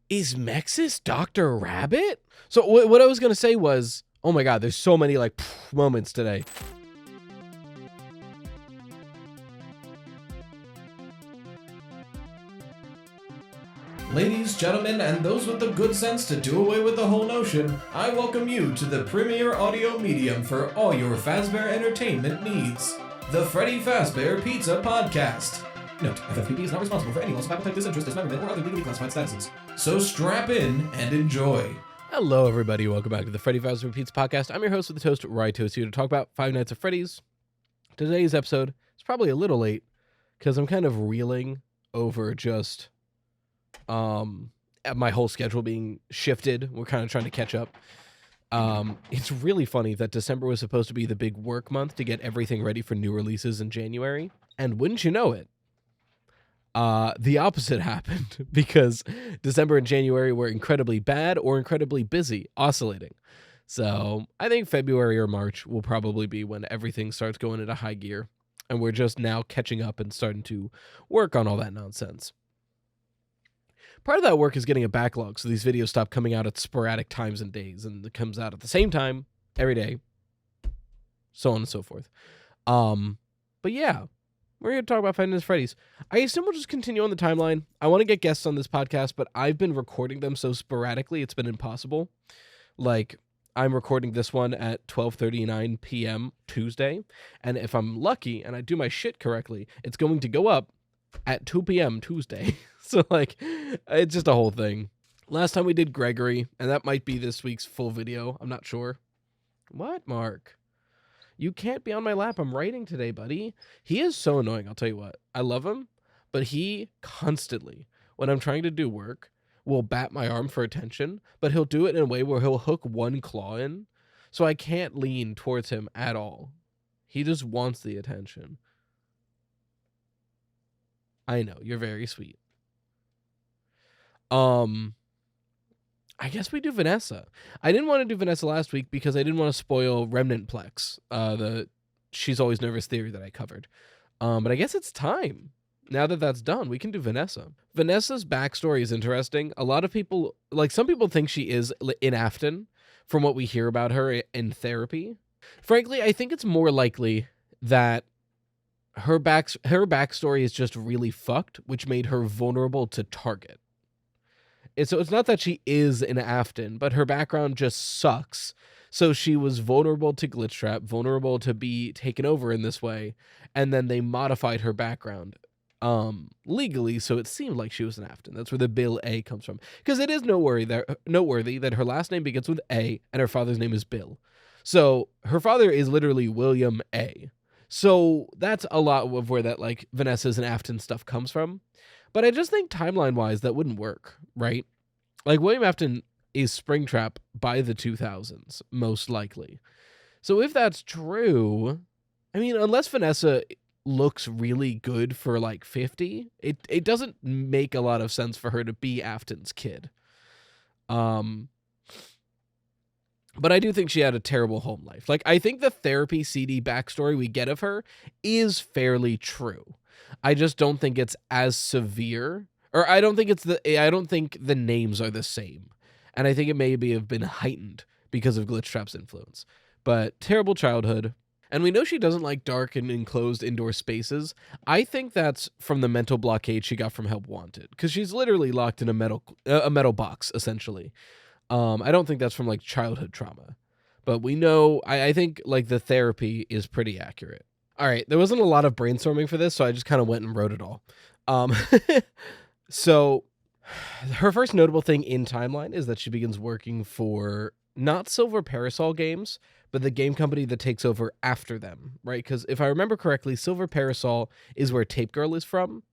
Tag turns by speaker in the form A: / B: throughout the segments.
A: Is Mexis Dr. Rabbit? So what I was going to say was, oh my God, there's so many like moments today.
B: Ladies, gentlemen, and those with the good sense to do away with the whole notion, I welcome you to the premier audio medium for all your Fazbear entertainment needs. The Freddy Fazbear Pizza Podcast. Note, FFPP is not responsible for any loss of appetite, disinterest, dismemberment, or other legally classified statuses. So strap in and enjoy.
A: Hello, everybody. Welcome back to the Freddy Fazbear Pizza Podcast. I'm your host with the toast, Rye Toast, here to talk about Five Nights at Freddy's. Today's episode is probably a little late because I'm kind of reeling over just my whole schedule being shifted. We're kind of trying to catch up. It's really funny that December was supposed to be the big work month to get everything ready for new releases in January. And wouldn't you know it, the opposite happened because December and January were incredibly bad or incredibly busy, oscillating. So I think February or March will probably be when everything starts going into high gear. And we're just now catching up and starting to work on all that nonsense. Part of that work is getting a backlog, so these videos stop coming out at sporadic times and days, and it comes out at the same time every day, so on and so forth. But yeah, we're here to talk about Five Nights at Freddy's. I assume we'll just continue on the timeline. I want to get guests on this podcast, but I've been recording them so sporadically, it's been impossible. Like, I'm recording this one at 12:39 p.m. Tuesday, and if I'm lucky and I do my shit correctly, it's going to go up at 2 p.m. Tuesday. So, like, it's just a whole thing. Last time we did Gregory, and that might be this week's full video. I'm not sure. What, Mark? You can't be on my lap. I'm writing today, buddy. He is so annoying, I'll tell you what. I love him, but he constantly, when I'm trying to do work, will bat my arm for attention, but he'll do it in a way where he'll hook one claw in, so I can't lean towards him at all. He just wants the attention. I know, you're very sweet. I guess we do Vanessa. I didn't want to do Vanessa last week because I didn't want to spoil Remnant Plex, the She's Always Nervous theory that I covered. But I guess it's time. Now that that's done, we can do Vanessa. Vanessa's backstory is interesting. A lot of people, like some people think she is in Afton from what we hear about her in therapy. Frankly, I think it's more likely that her backstory is just really fucked, which made her vulnerable to target. And so it's not that she is in Afton, but her background just sucks. So she was vulnerable to glitch trap, vulnerable to be taken over in this way, and then they modified her background legally, so it seemed like she was an Afton. That's where the Bill A comes from. Because it is noteworthy that her last name begins with A, and her father's name is Bill. So her father is literally William A. So that's a lot of where that like Vanessa's and Afton stuff comes from. But I just think timeline-wise, that wouldn't work, right? Like, William Afton is Springtrap by the 2000s, most likely. So if that's true, I mean, unless Vanessa looks really good for, like, 50, it doesn't make a lot of sense for her to be Afton's kid. But I do think she had a terrible home life. Like, I think the therapy CD backstory we get of her is fairly true. I just don't think it's as severe, or I don't think the names are the same. And I think it maybe have been heightened because of Glitch Trap's influence. But terrible childhood. And we know she doesn't like dark and enclosed indoor spaces. I think that's from the mental blockade she got from Help Wanted, because she's literally locked in a metal box, essentially. I don't think that's from like childhood trauma. But we know, I think like the therapy is pretty accurate. All right, there wasn't a lot of brainstorming for this, so I just kind of went and wrote it all. So her first notable thing in Timeline is that she begins working for not Silver Parasol Games, but the game company that takes over after them, right? Because if I remember correctly, Silver Parasol is where Tape Girl is from,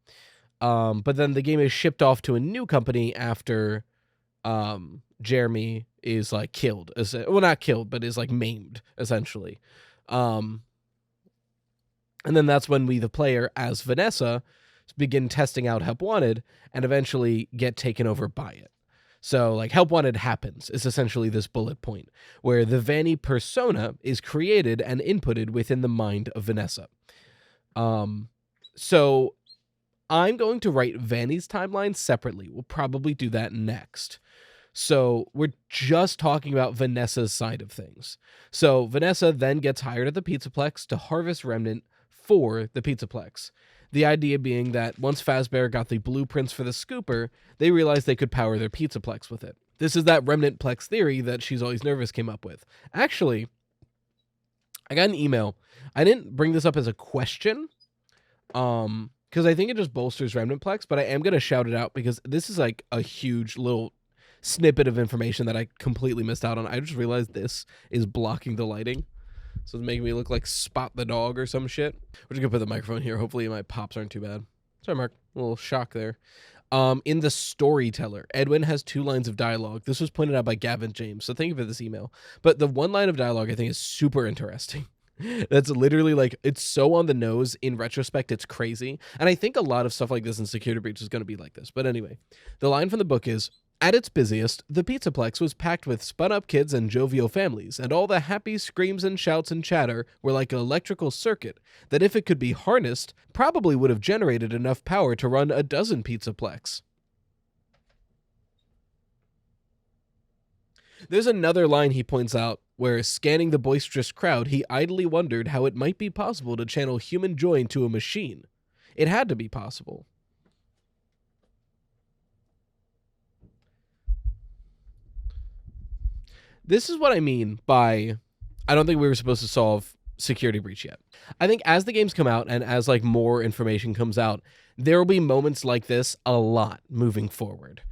A: but then the game is shipped off to a new company after Jeremy is like killed. Well, not killed, but is like maimed, essentially. And then that's when we, the player, as Vanessa, begin testing out Help Wanted and eventually get taken over by it. So, like, Help Wanted happens is essentially this bullet point where the Vanny persona is created and inputted within the mind of Vanessa. So I'm going to write Vanny's timeline separately. We'll probably do that next. So we're just talking about Vanessa's side of things. So Vanessa then gets hired at the Pizzaplex to harvest remnant for the Pizzaplex. The idea being that once Fazbear got the blueprints for the scooper, they realized they could power their Pizzaplex with it. This is that remnant-plex theory that She's Always Nervous came up with. Actually, I got an email. I didn't bring this up as a question, because I think it just bolsters remnant-plex, but I am going to shout it out because this is like a huge little snippet of information that I completely missed out on. I just realized this is blocking the lighting. So it's making me look like Spot the dog or some shit. We're just going to put the microphone here. Hopefully my pops aren't too bad. Sorry, Mark. A little shock there. In the storyteller, Edwin has 2 lines of dialogue. This was pointed out by Gavin James, so thank you for this email. But the 1 line of dialogue I think is super interesting. That's literally like, it's so on the nose. In retrospect, it's crazy. And I think a lot of stuff like this in Security Breach is going to be like this. But anyway, the line from the book is, at its busiest, the Pizzaplex was packed with spun-up kids and jovial families, and all the happy screams and shouts and chatter were like an electrical circuit that, if it could be harnessed, probably would have generated enough power to run a dozen Pizzaplex. There's another line he points out where, scanning the boisterous crowd, he idly wondered how it might be possible to channel human joy into a machine. It had to be possible. This is what I mean by, I don't think we were supposed to solve Security Breach yet. I think as the games come out and as like more information comes out, there will be moments like this a lot moving forward.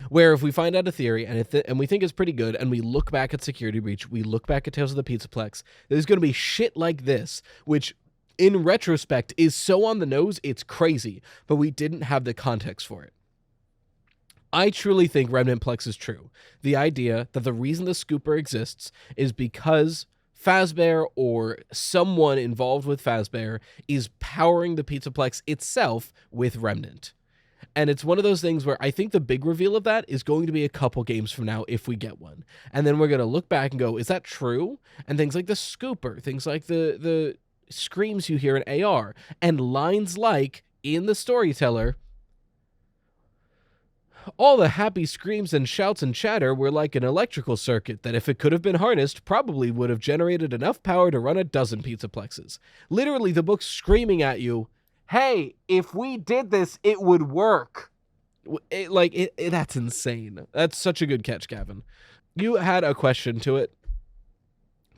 A: Where if we find out a theory and we think it's pretty good, and we look back at Security Breach, we look back at Tales of the Pizzaplex, there's going to be shit like this, which in retrospect is so on the nose, it's crazy, but we didn't have the context for it. I truly think Remnant Plex is true. The idea that the reason the scooper exists is because Fazbear or someone involved with Fazbear is powering the Pizzaplex itself with Remnant. And it's one of those things where I think the big reveal of that is going to be a couple games from now if we get one. And then we're going to look back and go, is that true? And things like the scooper, things like the screams you hear in AR, and lines like in the storyteller, all the happy screams and shouts and chatter were like an electrical circuit that, if it could have been harnessed, probably would have generated enough power to run a dozen Pizzaplexes. Literally, the book's screaming at you, hey, if we did this, it would work. That's insane. That's such a good catch, Gavin. You had a question to it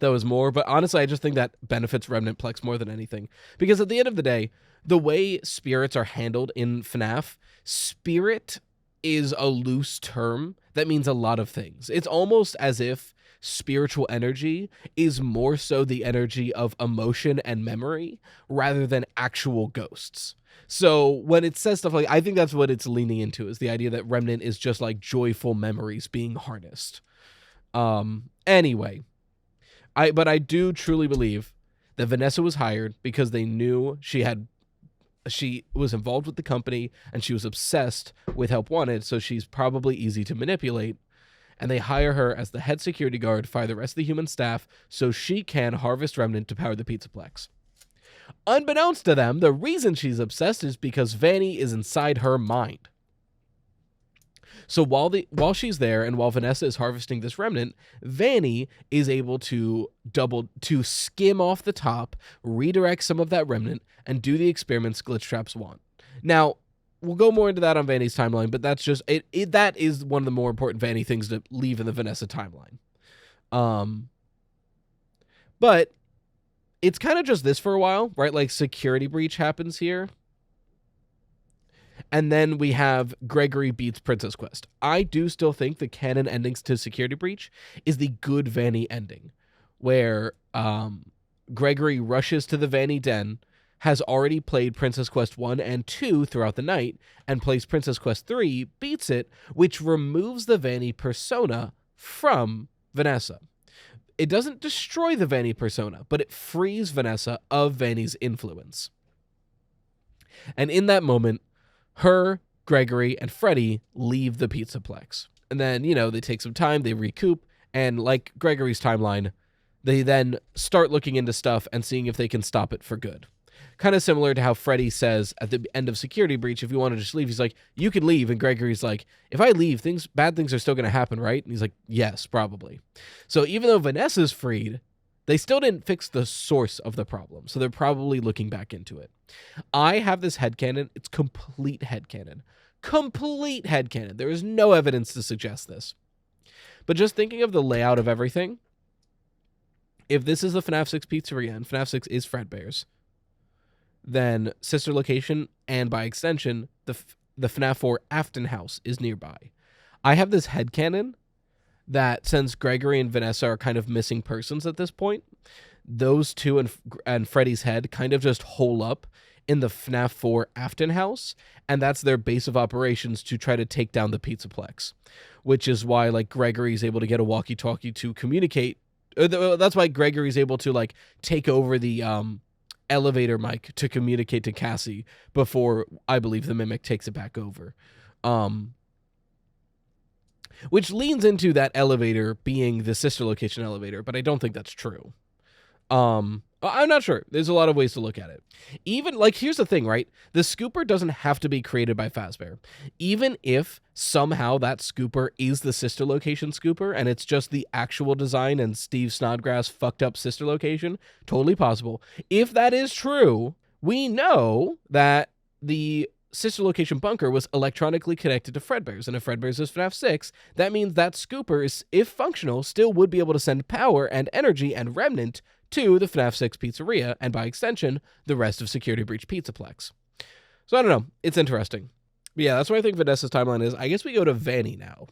A: that was more, but honestly, I just think that benefits Remnant Plex more than anything. Because at the end of the day, the way spirits are handled in FNAF, spirit is a loose term that means a lot of things. It's almost as if spiritual energy is more so the energy of emotion and memory rather than actual ghosts. So when it says stuff like, I think that's what it's leaning into, is the idea that Remnant is just like joyful memories being harnessed. Anyway, I do truly believe that Vanessa was hired because they knew she was involved with the company and she was obsessed with Help Wanted, so she's probably easy to manipulate. And they hire her as the head security guard, fire the rest of the human staff, so she can harvest Remnant to power the Pizzaplex. Unbeknownst to them, the reason she's obsessed is because Vanny is inside her mind. So while she's there and while Vanessa is harvesting this remnant, Vanny is able to skim off the top, redirect some of that remnant, and do the experiments glitch traps want. Now, we'll go more into that on Vanny's timeline, but that's just that is one of the more important Vanny things to leave in the Vanessa timeline. But it's kind of just this for a while, right? Like Security Breach happens here. And then we have Gregory beats Princess Quest. I do still think the canon endings to Security Breach is the good Vanny ending, where Gregory rushes to the Vanny den, has already played Princess Quest 1 and 2 throughout the night, and plays Princess Quest 3, beats it, which removes the Vanny persona from Vanessa. It doesn't destroy the Vanny persona, but it frees Vanessa of Vanny's influence. And in that moment, her, Gregory, and Freddy leave the Pizzaplex. And then, they take some time, they recoup, and like Gregory's timeline, they then start looking into stuff and seeing if they can stop it for good. Kind of similar to how Freddy says at the end of Security Breach, if you want to just leave, he's like, you can leave. And Gregory's like, if I leave, bad things are still going to happen, right? And he's like, yes, probably. So even though Vanessa's freed, they still didn't fix the source of the problem. So they're probably looking back into it. I have this headcanon. It's complete headcanon. Complete headcanon. There is no evidence to suggest this. But just thinking of the layout of everything, if this is the FNAF 6 pizzeria and FNAF 6 is Fredbear's, then sister location and by extension, the FNAF 4 Afton house is nearby. I have this headcanon that since Gregory and Vanessa are kind of missing persons at this point, those two and Freddy's head kind of just hole up in the FNAF 4 Afton house, and that's their base of operations to try to take down the Pizzaplex, which is why like Gregory's able to get a walkie-talkie to communicate. That's why Gregory's able to like take over the elevator mic to communicate to Cassie before I believe the Mimic takes it back over. Which leans into that elevator being the sister location elevator, but I don't think that's true. I'm not sure. There's a lot of ways to look at it. Even, like, here's the thing, right? The scooper doesn't have to be created by Fazbear. Even if somehow that scooper is the sister location scooper and it's just the actual design and Steve Snodgrass fucked up sister location, totally possible. If that is true, we know that the sister location bunker was electronically connected to Fredbear's, and if Fredbear's is FNAF 6, that means that scooper is, if functional, still would be able to send power and energy and remnant to the FNAF 6 pizzeria, and by extension, the rest of Security Breach Pizzaplex. So I don't know. It's interesting. But yeah, that's what I think Vanessa's timeline is. I guess we go to Vanny now.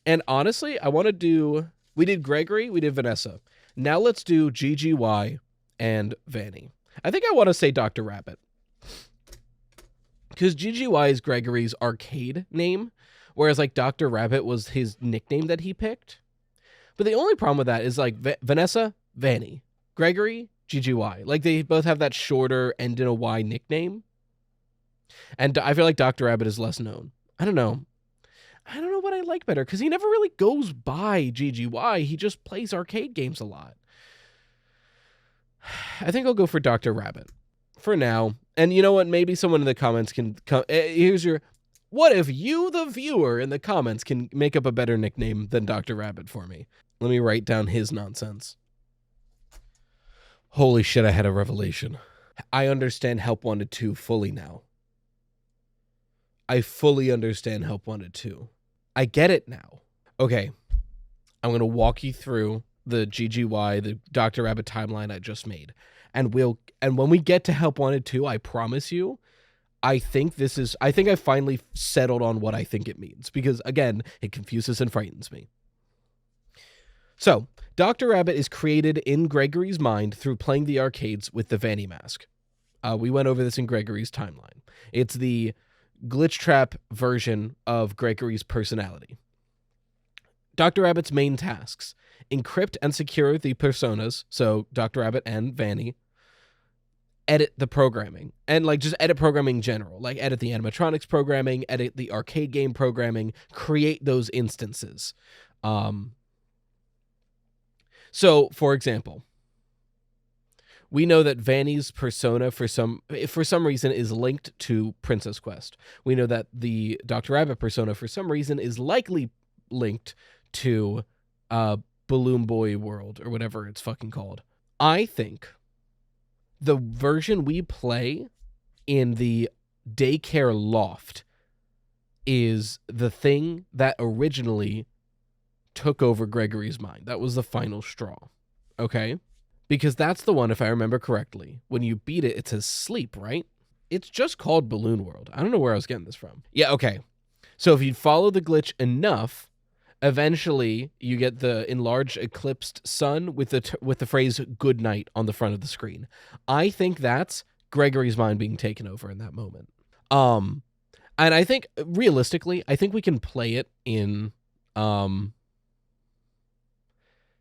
A: And honestly, I want to do... We did Gregory, we did Vanessa. Now let's do GGY and Vanny. I think I want to say Dr. Rabbit. Because GGY is Gregory's arcade name, whereas like Dr. Rabbit was his nickname that he picked. But the only problem with that is like Vanessa, Vanny, Gregory, GGY. Like they both have that shorter end in a Y nickname. And I feel like Dr. Rabbit is less known. I don't know what I like better because he never really goes by GGY. He just plays arcade games a lot. I think I'll go for Dr. Rabbit for now. And you know what? Maybe someone in the comments can come. What if you, the viewer, in the comments can make up a better nickname than Dr. Rabbit for me? Let me write down his nonsense. Holy shit, I had a revelation. I understand Help Wanted 2 fully now. I fully understand Help Wanted 2. I get it now. Okay, I'm going to walk you through the GGY, the Dr. Rabbit timeline I just made. And when we get to Help Wanted 2, I promise you, I think I finally settled on what I think it means. Because, again, it confuses and frightens me. So, Dr. Rabbit is created in Gregory's mind through playing the arcades with the Vanny mask. We went over this in Gregory's timeline. It's the glitch trap version of Gregory's personality. Dr. Rabbit's main tasks: encrypt and secure the personas, so Dr. Rabbit and Vanny, edit the programming, and like just edit programming in general, like edit the animatronics programming, edit the arcade game programming, create those instances. So, for example, we know that Vanny's persona for some reason is linked to Princess Quest. We know that the Dr. Rabbit persona for some reason is likely linked to Balloon Boy World or whatever it's fucking called. I think the version we play in the daycare loft is the thing that originally took over Gregory's mind. That was the final straw. Okay? Because that's the one, if I remember correctly, when you beat it, it says sleep, right? It's just called Balloon World. I don't know where I was getting this from. Yeah, okay. So if you follow the glitch enough, eventually you get the enlarged eclipsed sun with the phrase good night on the front of the screen. I think that's Gregory's mind being taken over in that moment. And I think, realistically, I think we can play it in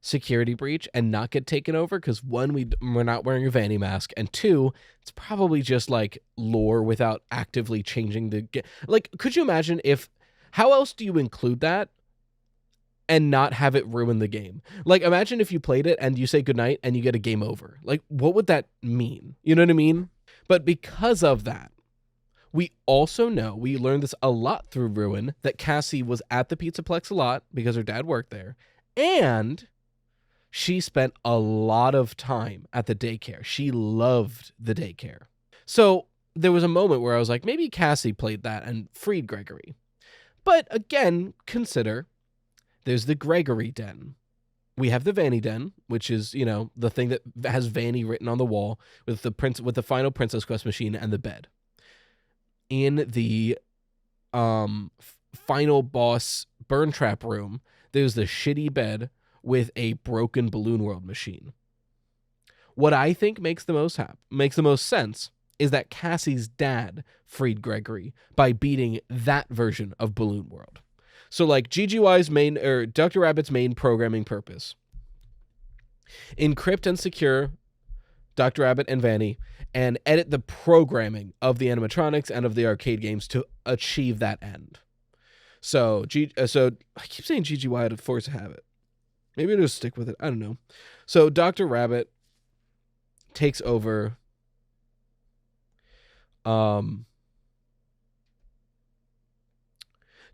A: Security Breach and not get taken over because one, we're not wearing a Vanny mask, and two, it's probably just like lore without actively changing the like. Could you imagine how else do you include that and not have it ruin the game. Like, imagine if you played it and you say goodnight and you get a game over. Like, what would that mean? You know what I mean? But because of that, we also know, we learned this a lot through Ruin, that Cassie was at the Pizzaplex a lot because her dad worked there. And she spent a lot of time at the daycare. She loved the daycare. So there was a moment where I was like, maybe Cassie played that and freed Gregory. But again, consider there's the Gregory Den. We have the Vanny Den, which is, the thing that has Vanny written on the wall with the final Princess Quest machine and the bed. In the final boss burn trap room, there's the shitty bed with a broken Balloon World machine. What I think makes the most sense is that Cassie's dad freed Gregory by beating that version of Balloon World. So like GGY's Dr. Rabbit's main programming purpose: encrypt and secure Dr. Rabbit and Vanny, and edit the programming of the animatronics and of the arcade games to achieve that end. So I keep saying GGY to force a habit. Maybe I'll just stick with it. I don't know. So Dr. Rabbit takes over.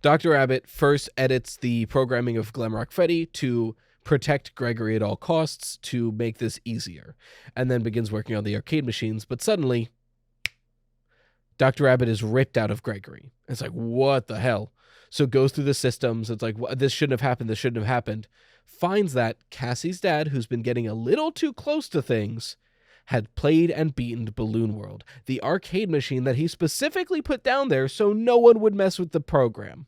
A: Dr. Rabbit first edits the programming of Glamrock Freddy to protect Gregory at all costs to make this easier, and then begins working on the arcade machines. But suddenly, Dr. Rabbit is ripped out of Gregory. It's like, what the hell? So goes through the systems. It's like, this shouldn't have happened. This shouldn't have happened. Finds that Cassie's dad, who's been getting a little too close to things, had played and beaten Balloon World, the arcade machine that he specifically put down there so no one would mess with the program.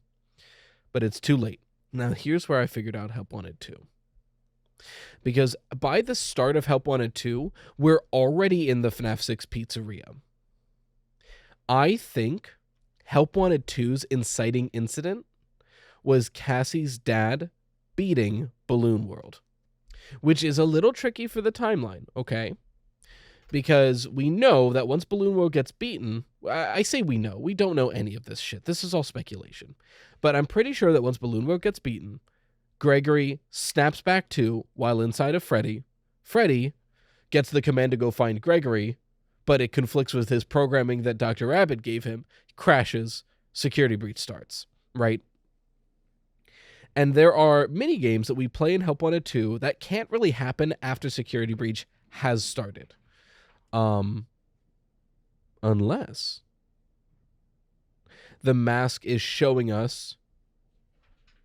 A: But it's too late. Now, here's where I figured out Help Wanted 2. Because by the start of Help Wanted 2, we're already in the FNAF 6 pizzeria. I think Help Wanted 2's inciting incident was Cassie's dad beating Balloon World, which is a little tricky for the timeline, okay? Because we know that once Balloon World gets beaten, I say we don't know any of this shit. This is all speculation. But I'm pretty sure that once Balloon World gets beaten, Gregory snaps back to while inside of Freddy. Freddy gets the command to go find Gregory, but it conflicts with his programming that Dr. Rabbit gave him, crashes, security breach starts, right? And there are mini games that we play in Help Wanted 2 that can't really happen after security breach has started. Unless the mask is showing us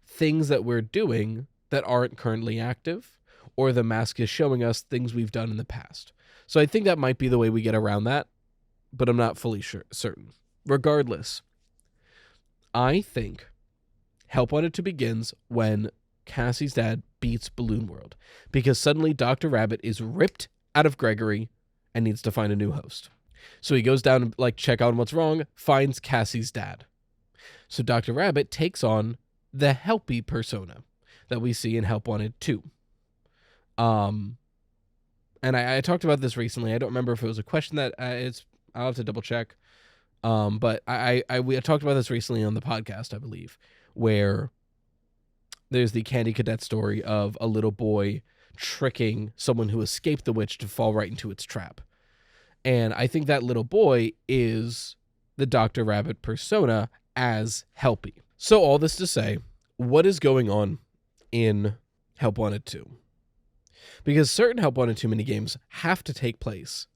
A: things that we're doing that aren't currently active, or the mask is showing us things we've done in the past. So I think that might be the way we get around that, but I'm not fully certain. Regardless, I think Help Wanted 2 begins when Cassie's dad beats Balloon World, because suddenly Dr. Rabbit is ripped out of Gregory and needs to find a new host. So he goes down and check out what's wrong, finds Cassie's dad. So Dr. Rabbit takes on the Helpy persona that we see in Help Wanted 2. And I talked about this recently. I don't remember if it was a question that I'll have to double check. But we talked about this recently on the podcast, I believe, where there's the Candy Cadet story of a little boy tricking someone who escaped the witch to fall right into its trap. And I think that little boy is the Dr. Rabbit persona as Helpy. So all this to say, what is going on in Help Wanted 2? Because certain Help Wanted 2 minigames have to take place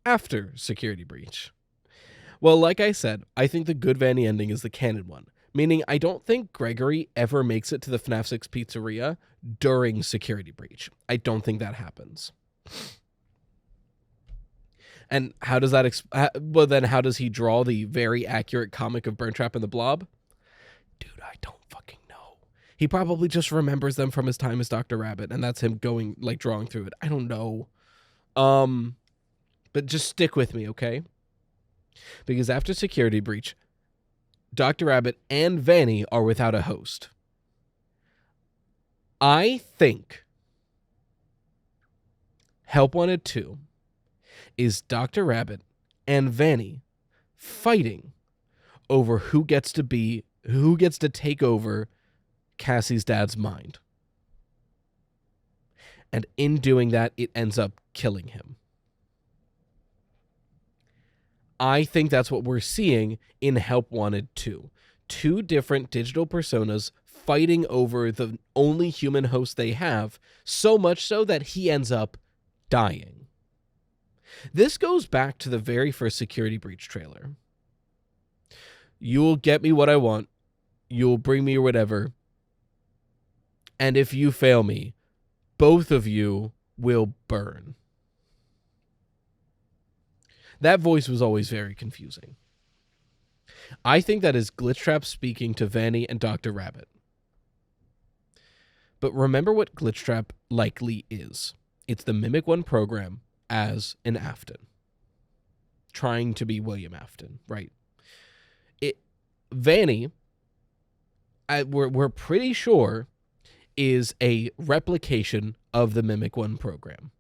A: after Security Breach. Well, like I said, I think the good Vanny ending is the canon one, meaning I don't think Gregory ever makes it to the FNAF 6 pizzeria during Security Breach. I don't think that happens. And how does that how does he draw the very accurate comic of Burn Trap and the Blob? Dude, I don't fucking know. He probably just remembers them from his time as Dr. Rabbit, and that's him going, drawing through it. I don't know. But just stick with me, okay? Because after Security Breach, Dr. Rabbit and Vanny are without a host. I think Help Wanted 2 is Dr. Rabbit and Vanny fighting over who gets to take over Cassie's dad's mind. And in doing that, it ends up killing him. I think that's what we're seeing in Help Wanted 2. 2 different digital personas fighting over the only human host they have, so much so that he ends up dying. This goes back to the very first Security Breach trailer. You'll get me what I want. You'll bring me whatever. And if you fail me, both of you will burn. That voice was always very confusing. I think that is Glitchtrap speaking to Vanny and Dr. Rabbit. But remember what Glitchtrap likely is. It's the Mimic One program as an Afton. Trying to be William Afton, right? Vanny, we're pretty sure, is a replication of the Mimic One program.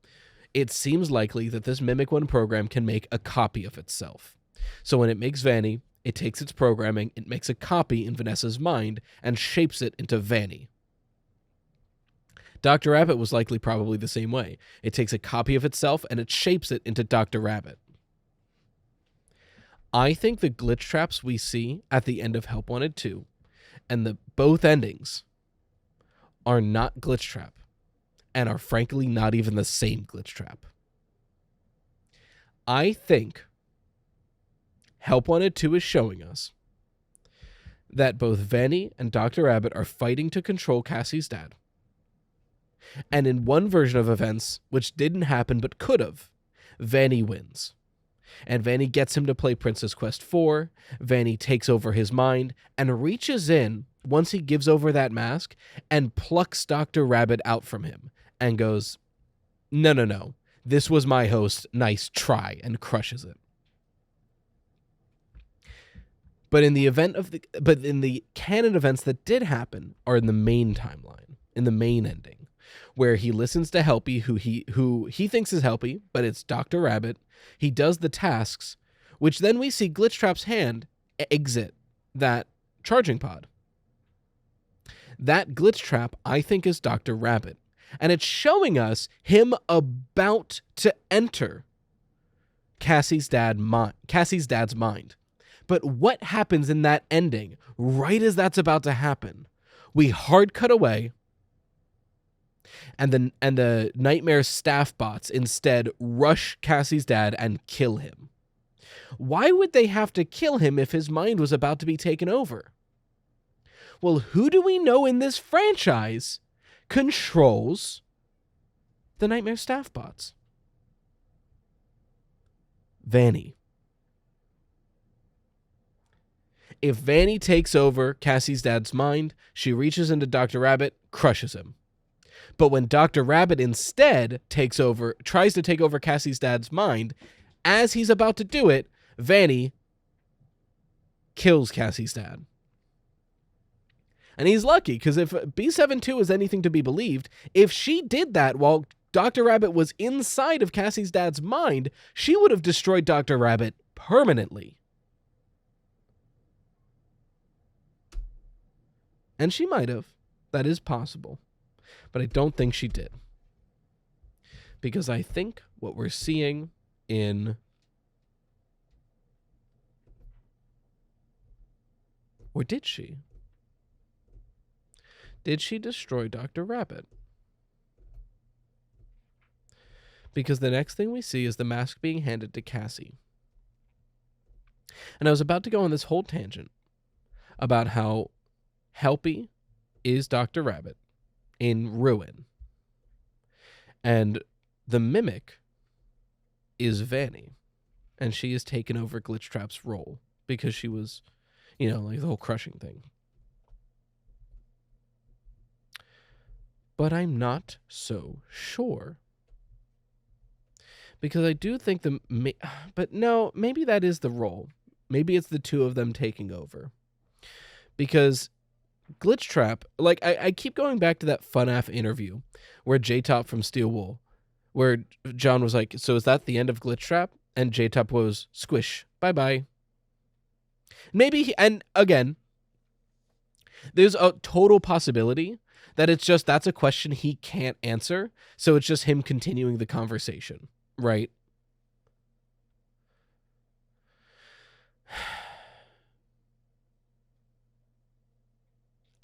A: It seems likely that this Mimic One program can make a copy of itself. So when it makes Vanny, it takes its programming, it makes a copy in Vanessa's mind, and shapes it into Vanny. Dr. Rabbit was likely probably the same way. It takes a copy of itself, and it shapes it into Dr. Rabbit. I think the glitch traps we see at the end of Help Wanted 2, and the both endings, are not glitch trap, and are frankly not even the same glitch trap. I think Help Wanted 2 is showing us that both Vanny and Dr. Rabbit are fighting to control Cassie's dad. And in one version of events, which didn't happen but could have, Vanny wins. And Vanny gets him to play Princess Quest 4. Vanny takes over his mind and reaches in, once he gives over that mask, and plucks Dr. Rabbit out from him and goes, no, this was my host, nice try, and crushes it. But in the canon events that did happen are in the main timeline, in the main ending, where he listens to Helpy, who he thinks is Helpy, but it's Dr. Rabbit. He does the tasks, which then we see Glitchtrap's hand exit that charging pod. That Glitchtrap, I think, is Dr. Rabbit. And it's showing us him about to enter Cassie's dad's mind. But what happens in that ending, right as that's about to happen? We hard cut away, and the Nightmare staff bots instead rush Cassie's dad and kill him. Why would they have to kill him if his mind was about to be taken over? Well, who do we know in this franchise controls the Nightmare staff bots? Vanny. If Vanny takes over Cassie's dad's mind, she reaches into Dr. Rabbit, crushes him. But when Dr. Rabbit instead tries to take over Cassie's dad's mind, as he's about to do it, Vanny kills Cassie's dad. And he's lucky, because if B72 is anything to be believed, if she did that while Dr. Rabbit was inside of Cassie's dad's mind, she would have destroyed Dr. Rabbit permanently. And she might have. That is possible. But I don't think she did. Because I think what we're seeing in... Or did she? Did she destroy Dr. Rabbit? Because the next thing we see is the mask being handed to Cassie. And I was about to go on this whole tangent about how Helpy is Dr. Rabbit in Ruin. And the Mimic is Vanny. And she has taken over Glitchtrap's role because she was, like the whole crushing thing. But I'm not so sure. Because I do think but no, maybe that is the role. Maybe it's the two of them taking over. Because Glitchtrap, I keep going back to that FNAF interview where J-Top from Steel Wool, where John was like, so is that the end of Glitchtrap? And J-Top was, squish, bye-bye. Maybe, and again, There's a total possibility that that's a question he can't answer, so it's just him continuing the conversation, right?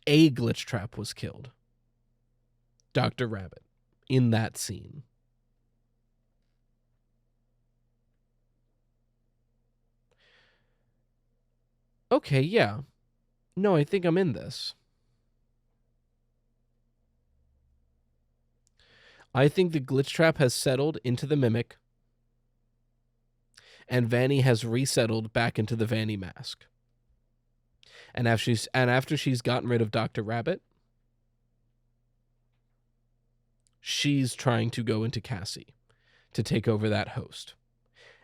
A: A glitch trap was killed. Dr. Rabbit, in that scene. Okay, yeah. No, I think I'm in this. I think the glitch trap has settled into the Mimic, and Vanny has resettled back into the Vanny mask. And after she's gotten rid of Dr. Rabbit, she's trying to go into Cassie to take over that host.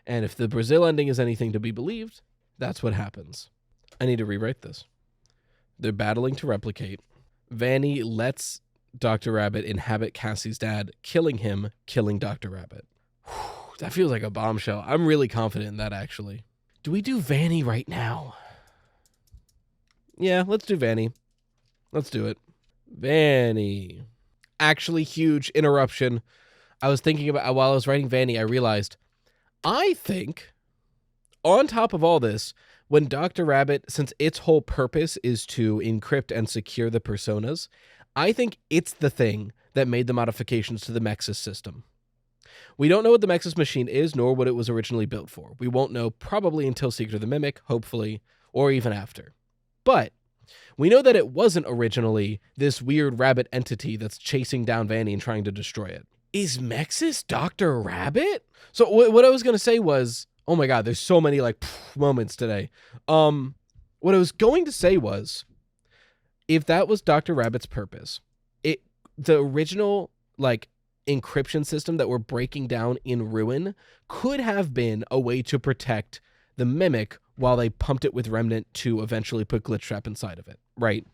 A: And if the Brazil ending is anything to be believed, that's what happens. I need to rewrite this. They're battling to replicate. Vanny lets Dr. Rabbit inhabit Cassie's dad, killing him, killing Dr. Rabbit. Whew, that feels like a bombshell. I'm really confident in that, actually. Do we do Vanny right now? Yeah, let's do Vanny. Let's do it. Vanny. Actually, huge interruption. I was thinking about, while I was writing Vanny, I realized, I think, on top of all this, when Dr. Rabbit, since its whole purpose is to encrypt and secure the personas, I think it's the thing that made the modifications to the Mexus system. We don't know what the Mexus machine is, nor what it was originally built for. We won't know probably until Secret of the Mimic, hopefully, or even after. But we know that it wasn't originally this weird rabbit entity that's chasing down Vanny and trying to destroy it. Is Mexus Dr. Rabbit? So what I was going to say was, oh my God, there's so many moments today. What I was going to say was, if that was Dr. Rabbit's purpose, the original encryption system that we're breaking down in Ruin could have been a way to protect the Mimic while they pumped it with Remnant to eventually put Glitch Trap inside of it, right?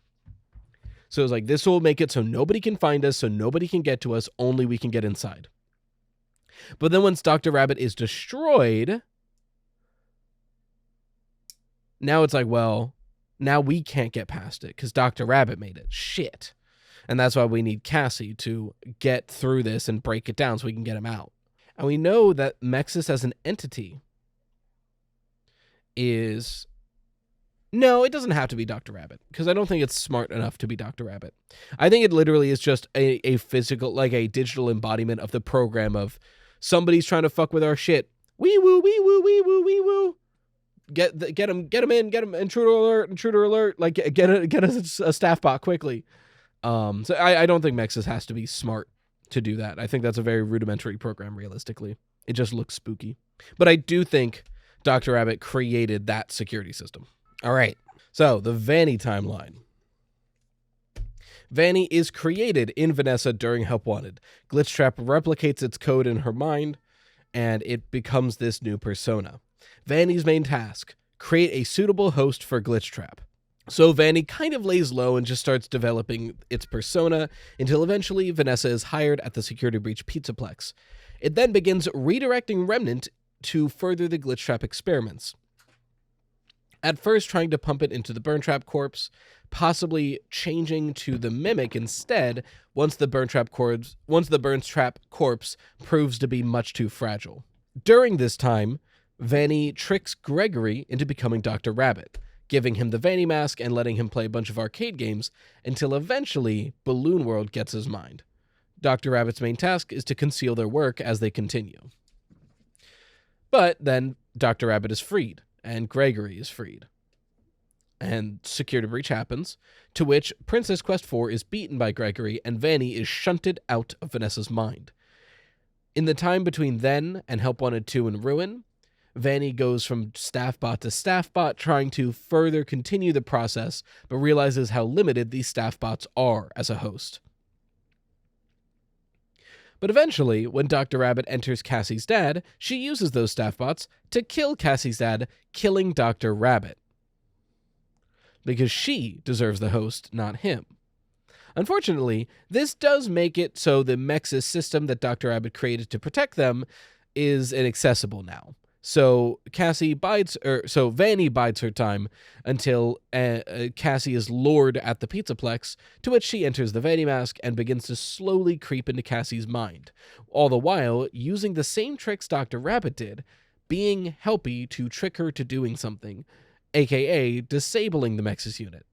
A: So it's this will make it so nobody can find us, so nobody can get to us, only we can get inside. But then once Dr. Rabbit is destroyed, now it's well, now we can't get past it because Dr. Rabbit made it. Shit. And that's why we need Cassie to get through this and break it down so we can get him out. And we know that Mexus as an entity is... No, it doesn't have to be Dr. Rabbit, because I don't think it's smart enough to be Dr. Rabbit. I think it literally is just a physical, a digital embodiment of the program of somebody's trying to fuck with our shit. Wee woo, wee woo, wee woo, wee woo. Get him in, intruder alert. Get us a staff bot quickly. So I don't think Mexus has to be smart to do that. I think that's a very rudimentary program, realistically. It just looks spooky. But I do think Dr. Rabbit created that security system. All right, so the Vanny timeline. Vanny is created in Vanessa during Help Wanted. Glitch Trap replicates its code in her mind, and it becomes this new persona. Vanny's main task, create a suitable host for Glitch Trap. So Vanny kind of lays low and just starts developing its persona until eventually Vanessa is hired at the Security Breach Pizzaplex. It then begins redirecting Remnant to further the Glitch Trap experiments. At first trying to pump it into the Burn Trap corpse, possibly changing to the Mimic instead once the Burn Trap corpse proves to be much too fragile. During this time, Vanny tricks Gregory into becoming Dr. Rabbit, giving him the Vanny mask and letting him play a bunch of arcade games until eventually Balloon World gets his mind. Dr. Rabbit's main task is to conceal their work as they continue. But then Dr. Rabbit is freed, and Gregory is freed. And Security Breach happens, to which Princess Quest 4 is beaten by Gregory, and Vanny is shunted out of Vanessa's mind. In the time between then and Help Wanted 2 and Ruin, Vanny goes from staff bot to staff bot, trying to further continue the process, but realizes how limited these staff bots are as a host. But eventually, when Dr. Rabbit enters Cassie's dad, she uses those staff bots to kill Cassie's dad, killing Dr. Rabbit. Because she deserves the host, not him. Unfortunately, this does make it so the Mexus system that Dr. Rabbit created to protect them is inaccessible now. So Vanny bides her time until Cassie is lured at the Pizzaplex, to which she enters the Vanny mask and begins to slowly creep into Cassie's mind, all the while using the same tricks Dr. Rabbit did, being Helpy to trick her to doing something, aka disabling the Mexis unit.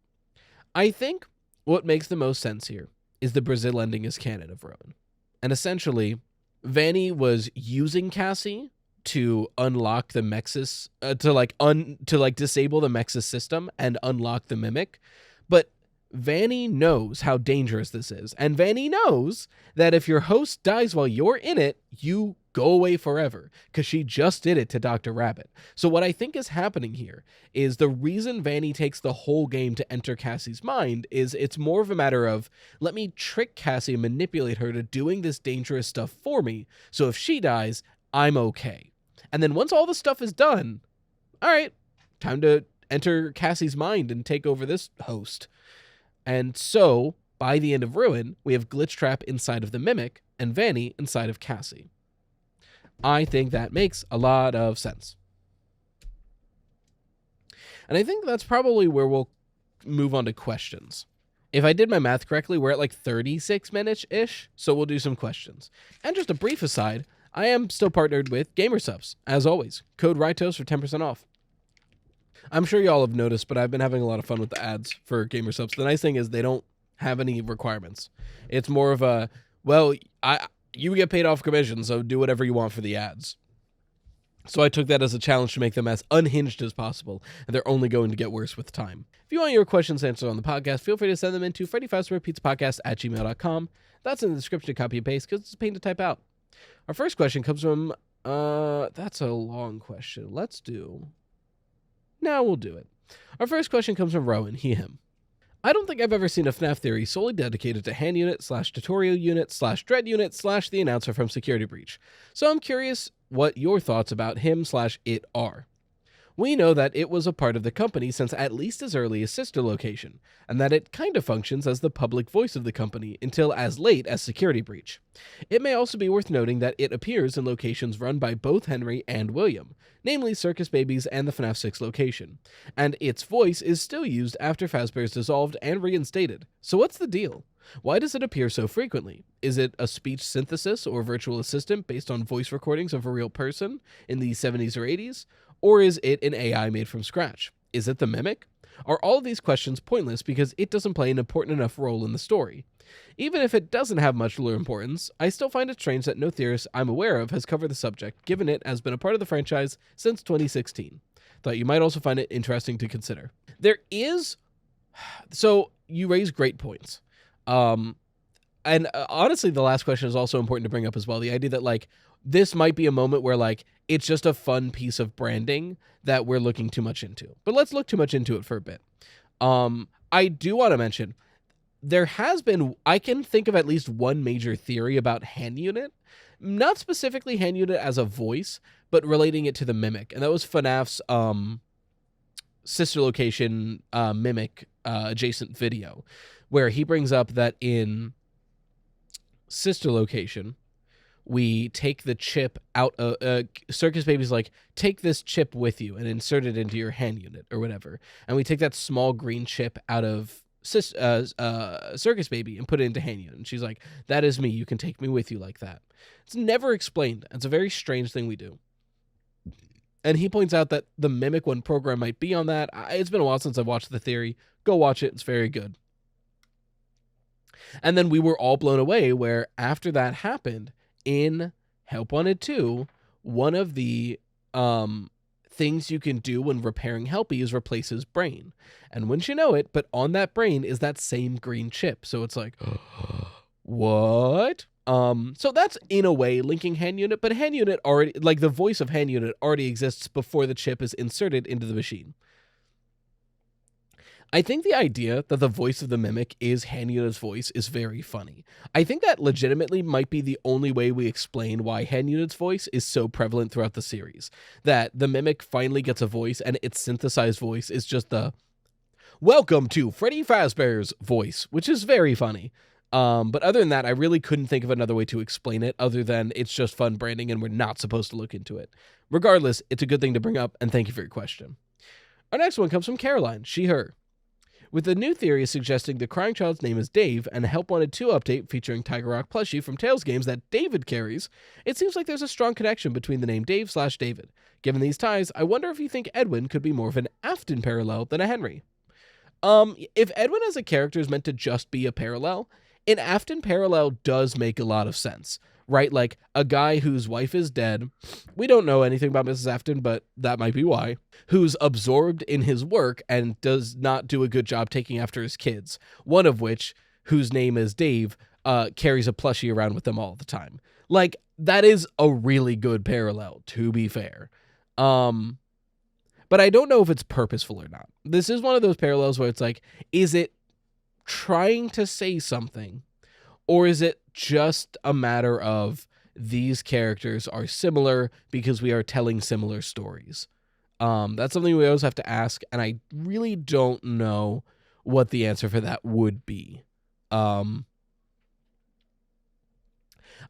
A: I think what makes the most sense here is the Brazil ending as canon of Rowan. And essentially, Vanny was using Cassie to unlock the Mexis, to disable the Mexis system and unlock the Mimic, but Vanny knows how dangerous this is, and Vanny knows that if your host dies while you're in it, you go away forever, because she just did it to Dr. Rabbit. So what I think is happening here is the reason Vanny takes the whole game to enter Cassie's mind is it's more of a matter of, let me trick Cassie and manipulate her to doing this dangerous stuff for me, so if she dies, I'm okay. And then once all the stuff is done, all right, time to enter Cassie's mind and take over this host. And so, by the end of Ruin, we have Glitchtrap inside of the Mimic and Vanny inside of Cassie. I think that makes a lot of sense. And I think that's probably where we'll move on to questions. If I did my math correctly, we're at like 36 minutes-ish, so we'll do some questions. And just a brief aside, I am still partnered with Gamersupps, as always. Code RITOS for 10% off. I'm sure y'all have noticed, but I've been having a lot of fun with the ads for Gamersupps. The nice thing is they don't have any requirements. It's more of a, well, you get paid off commission, so do whatever you want for the ads. So I took that as a challenge to make them as unhinged as possible, and they're only going to get worse with time. If you want your questions answered on the podcast, feel free to send them into Freddy Fazbear Pizza Podcast at gmail.com. That's in the description to copy and paste because it's a pain to type out. Our first question comes from, that's a long question. We'll do it. Our first question comes from Rowan, him. I don't think I've ever seen a FNAF theory solely dedicated to HandUnit / tutorial unit / DreadUnit / the announcer from Security Breach. So I'm curious what your thoughts about him / it are. We know that it was a part of the company since at least as early as Sister Location, and that it kind of functions as the public voice of the company until as late as Security Breach. It may also be worth noting that it appears in locations run by both Henry and William, namely Circus Babies and the FNAF 6 location, and its voice is still used after Fazbear's dissolved and reinstated. So what's the deal? Why does it appear so frequently? Is it a speech synthesis or virtual assistant based on voice recordings of a real person in the 70s or 80s? Or is it an AI made from scratch? Is it the Mimic? Are all of these questions pointless because it doesn't play an important enough role in the story? Even if it doesn't have much lore importance, I still find it strange that no theorist I'm aware of has covered the subject, given it has been a part of the franchise since 2016. Thought you might also find it interesting to consider. So you raise great points. And honestly, the last question is also important to bring up as well. The idea that this might be a moment where it's just a fun piece of branding that we're looking too much into. But let's look too much into it for a bit. I do want to mention, I can think of at least one major theory about HandUnit, not specifically HandUnit as a voice, but relating it to the Mimic. And that was FNAF's Sister Location Mimic adjacent video, where he brings up that in Sister Location, we take the chip out of Circus Baby's take this chip with you and insert it into your HandUnit or whatever. And we take that small green chip out of Circus Baby and put it into HandUnit. And she's like, that is me. You can take me with you like that. It's never explained. It's a very strange thing we do. And he points out that the Mimic One program might be on that. It's been a while since I've watched the theory. Go watch it. It's very good. And then we were all blown away where after that happened, in Help Wanted 2, one of the things you can do when repairing Helpy is replace his brain. And wouldn't you know it, but on that brain is that same green chip. So it's like, what? So that's in a way linking HandUnit, but HandUnit already, the voice of HandUnit already exists before the chip is inserted into the machine. I think the idea that the voice of the Mimic is HandUnit's voice is very funny. I think that legitimately might be the only way we explain why HandUnit's voice is so prevalent throughout the series. That the Mimic finally gets a voice and its synthesized voice is just the "Welcome to Freddy Fazbear's" voice, which is very funny. But other than that, I really couldn't think of another way to explain it other than it's just fun branding and we're not supposed to look into it. Regardless, it's a good thing to bring up, and thank you for your question. Our next one comes from Caroline, she, her. With the new theory suggesting the crying child's name is Dave and a Help Wanted 2 update featuring Tiger Rock plushie from Tales games that David carries, it seems like there's a strong connection between the name Dave/David. Given these ties, I wonder if you think Edwin could be more of an Afton parallel than a Henry. If Edwin as a character is meant to just be a parallel, an Afton parallel does make a lot of sense, right? Like a guy whose wife is dead. We don't know anything about Mrs. Afton, but that might be why. Who's absorbed in his work and does not do a good job taking after his kids. One of which, whose name is Dave, carries a plushie around with them all the time. Like, that is a really good parallel, to be fair. But I don't know if it's purposeful or not. This is one of those parallels where it's like, is it trying to say something, or is it just a matter of these characters are similar because we are telling similar stories? That's something we always have to ask, and I really don't know what the answer for that would be.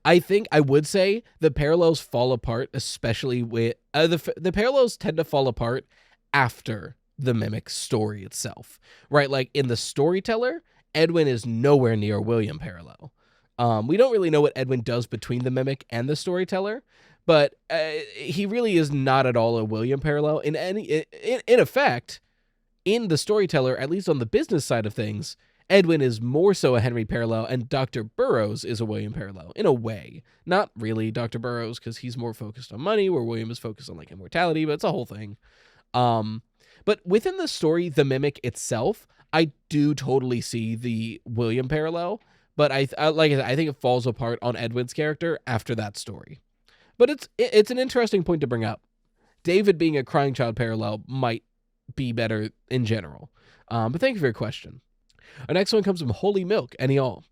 A: I think I would say the parallels fall apart, especially with the parallels tend to fall apart after the Mimic story itself, right? Like in the Storyteller, Edwin is nowhere near William parallel. We don't really know what Edwin does between the Mimic and the Storyteller, but he really is not at all a William parallel. In effect, in the Storyteller, at least on the business side of things, Edwin is more so a Henry parallel, and Dr. Burroughs is a William parallel, in a way. Not really Dr. Burroughs, because he's more focused on money, where William is focused on, like, immortality, but it's a whole thing. But within the story, the Mimic itself, I do totally see the William parallel, but I think it falls apart on Edwin's character after that story. But it's an interesting point to bring up. David being a crying child parallel might be better in general. But thank you for your question. Our next one comes from Holy Milk, any all.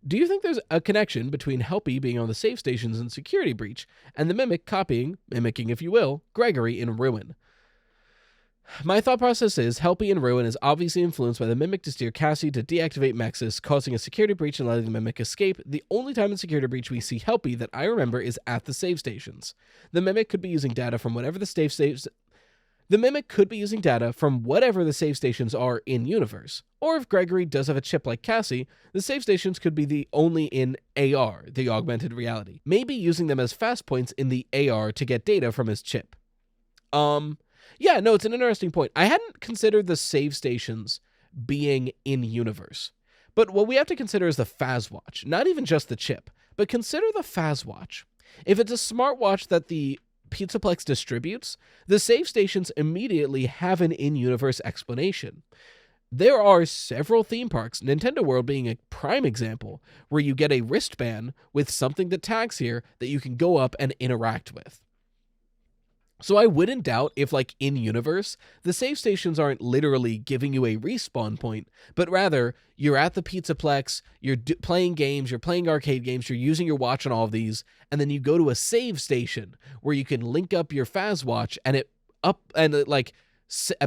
A: Do you think there's a connection between Helpy being on the save stations in Security Breach and the Mimic mimicking, if you will, Gregory in Ruin? My thought process is Helpy in Ruin is obviously influenced by the Mimic to steer Cassie to deactivate Mexis, causing a security breach and letting the Mimic escape. The only time in Security Breach we see Helpy that I remember is at the save stations. The Mimic could be using data from whatever the save stations are in universe. Or if Gregory does have a chip like Cassie, the save stations could be the only in AR, the augmented reality. Maybe using them as fast points in the AR to get data from his chip. Yeah, no, it's an interesting point. I hadn't considered the save stations being in universe. But what we have to consider is the Fazwatch, not even just the chip, but consider the Fazwatch. If it's a smartwatch that the Pizzaplex distributes, the save stations immediately have an in-universe explanation. There are several theme parks, Nintendo World being a prime example, where you get a wristband with something that tags here that you can go up and interact with. So I wouldn't doubt if, like, in-universe, the save stations aren't literally giving you a respawn point, but rather, you're at the Pizzaplex, you're playing games, you're playing arcade games, you're using your watch on all of these, and then you go to a save station where you can link up your Fazwatch, and it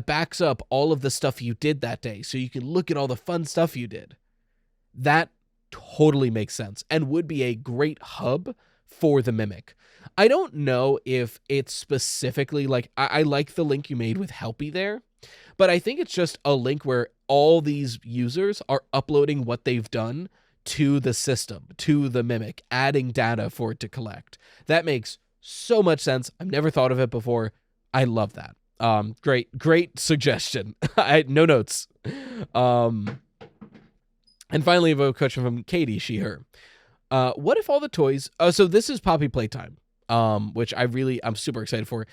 A: backs up all of the stuff you did that day, so you can look at all the fun stuff you did. That totally makes sense, and would be a great hub for the Mimic. I don't know if it's specifically, like, I like the link you made with Helpy there, but I think it's just a link where all these users are uploading what they've done to the system, to the Mimic, adding data for it to collect. That makes so much sense. I've never thought of it before. I love that. Great suggestion. I had no notes. And finally, I have a question from Katie, she, her. What if all the toys... so this is Poppy Playtime. Which I'm super excited for.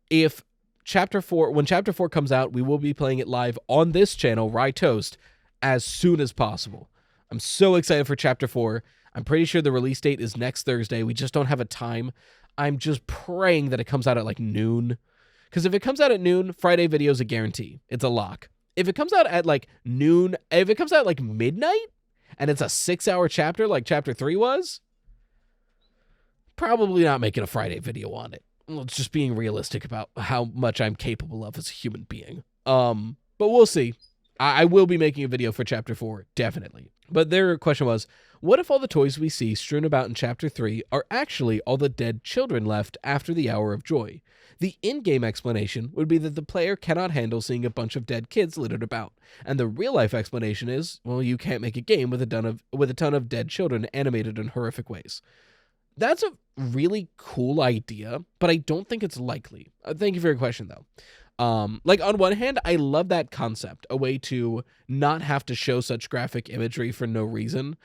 A: When Chapter 4 comes out, we will be playing it live on this channel, Rye Toast, as soon as possible. I'm so excited for Chapter 4. I'm pretty sure the release date is next Thursday. We just don't have a time. I'm just praying that it comes out at like noon. Because if it comes out at noon, Friday video is a guarantee. It's a lock. If it comes out at like noon, if it comes out at like midnight, and it's a 6-hour chapter like Chapter 3 was, probably not making a Friday video on it. It's just being realistic about how much I'm capable of as a human being. But we'll see. I will be making a video for Chapter 4, definitely. But their question was, what if all the toys we see strewn about in Chapter 3 are actually all the dead children left after the Hour of Joy? The in-game explanation would be that the player cannot handle seeing a bunch of dead kids littered about. And the real-life explanation is, well, you can't make a game with a ton of dead children animated in horrific ways. That's a really cool idea, but I don't think it's likely. Thank you for your question, though. On one hand, I love that concept, a way to not have to show such graphic imagery for no reason,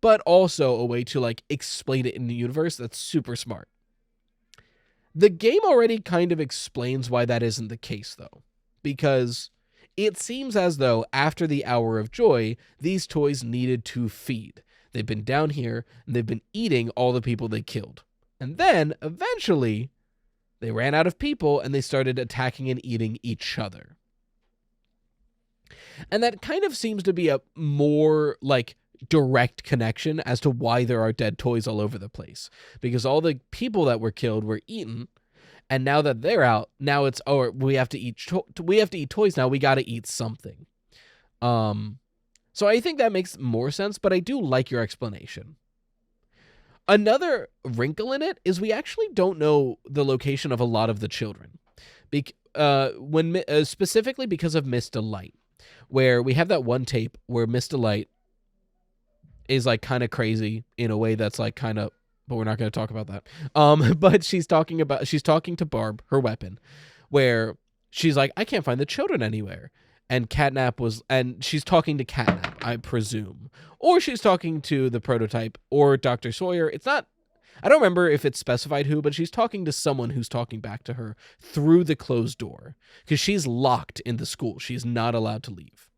A: but also a way to, explain it in the universe that's super smart. The game already kind of explains why that isn't the case, though, because it seems as though after the Hour of Joy, these toys needed to feed. They've been down here, and they've been eating all the people they killed. And then, eventually, they ran out of people, and they started attacking and eating each other. And that kind of seems to be a more, direct connection as to why there are dead toys all over the place. Because all the people that were killed were eaten, and now that they're out, now it's, we have to eat toys now, we gotta eat something. So I think that makes more sense, but I do like your explanation. Another wrinkle in it is we actually don't know the location of a lot of the children. Specifically because of Miss Delight, where we have that one tape where Miss Delight is kind of crazy in a way that's kind of, but we're not going to talk about that. But she's talking to Barb, her weapon, where she's like, I can't find the children anywhere. And she's talking to Catnap, I presume. Or she's talking to the prototype or Dr. Sawyer. I don't remember if it's specified who, but she's talking to someone who's talking back to her through the closed door. Because she's locked in the school. She's not allowed to leave.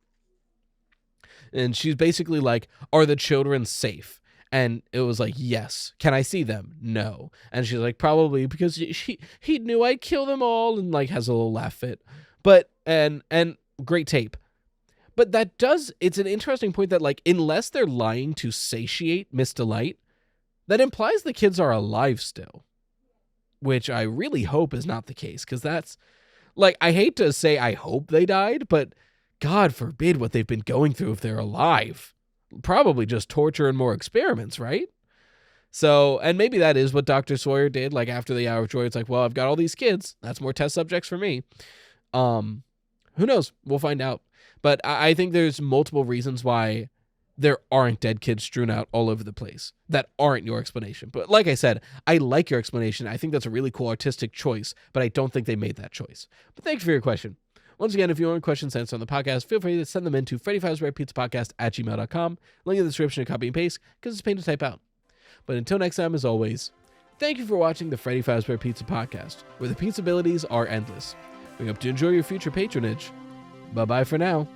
A: And she's basically like, are the children safe? And it was like, yes. Can I see them? No. And she's like, probably because he knew I'd kill them all, and has a little laugh fit. But, and great tape. But it's an interesting point that unless they're lying to satiate Miss Delight, that implies the kids are alive still. Which I really hope is not the case, because that's, I hate to say I hope they died, but God forbid what they've been going through if they're alive. Probably just torture and more experiments, right? So, and maybe that is what Dr. Sawyer did, after the Hour of Joy. It's well, I've got all these kids. That's more test subjects for me. Who knows? We'll find out. But I think there's multiple reasons why there aren't dead kids strewn out all over the place that aren't your explanation. But like I said, I like your explanation. I think that's a really cool artistic choice, but I don't think they made that choice. But thanks for your question. Once again, if you want questions answered on the podcast, feel free to send them in to Freddy Fazbear Pizza Podcast at gmail.com. Link in the description and copy and paste because it's a pain to type out. But until next time, as always, thank you for watching the Freddy Fazbear Pizza Podcast, where the pizza abilities are endless. We hope to enjoy your future patronage. Bye-bye for now.